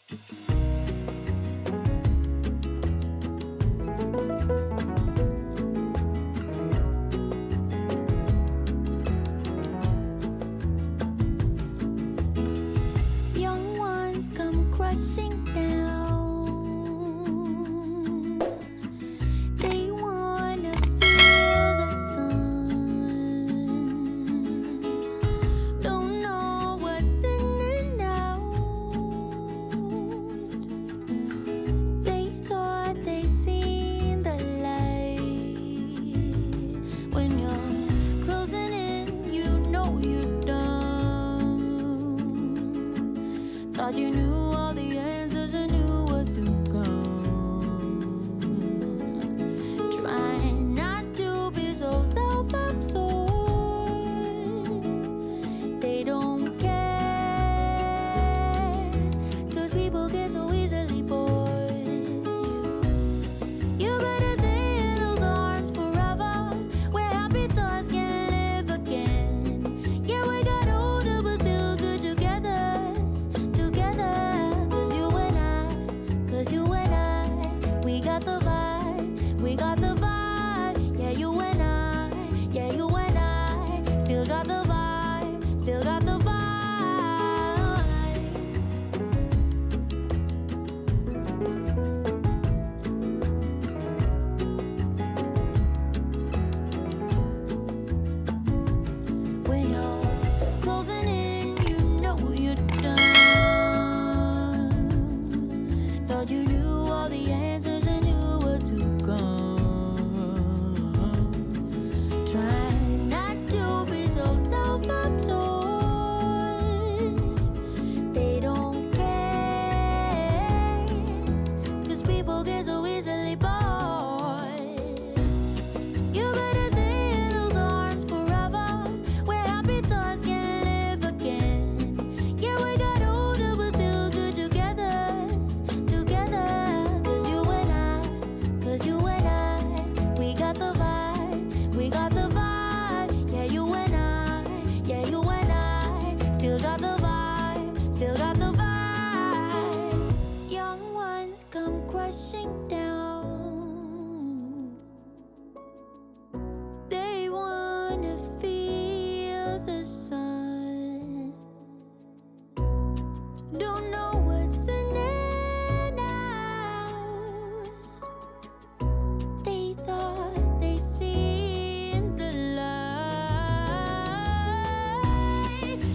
Young ones come crushing down. They wanna feel the sun. Don't know what's in and out. They thought they seen the light. When you're closing in, you know you're done. Thought you knew all the answers and knew what's to come. Trying not to be so self-absorbed. They don't care, 'cause people get so easily bored. You better stay in those arms forever, where happy thoughts can live again. Yeah, we got older but still good together. Together, 'cause you and I, we got the vibe, we got the vibe. Yeah, you and I, still got the vibe, still got the vibe. When you're closing in, you know you're done. Thought you knew all the answers and knew what to come. Try not to be so self-absorbed. They don't care, 'cause people get so easily bored. You better stay in those arms forever, where happy thoughts can live again. Yeah, we got older but still good together. Together, 'cause you and I, we got the vibe, we got the vibe. Yeah, you and I, still got the vibe, still got the vibe. Young ones come crushing down. They wanna feel the sun. Don't know what's in and out. They thought they seen the light.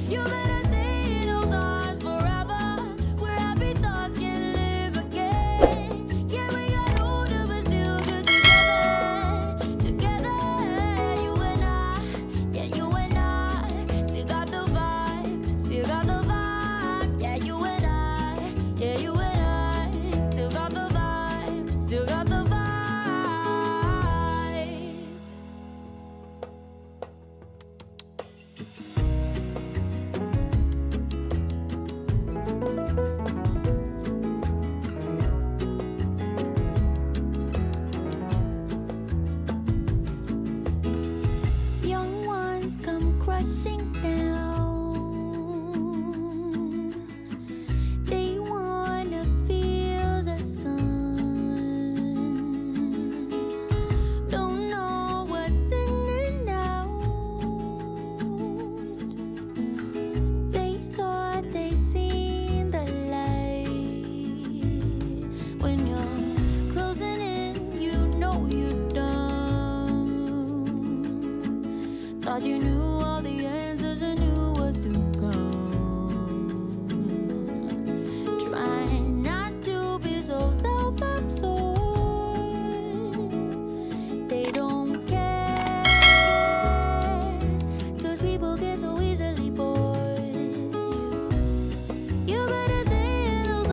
You better stay in those arms forever, where happy thoughts can live again. Yeah, we got older but still good together. Together, you and I, still got the vibe, still got the vibe. Yeah, you and I, still got the vibe, still got the vibe. Young ones come crushing down. They wanna feel the sun. Don't know what's in and out. They thought they seen the light. When you're closing in, you know you're done. Thought you knew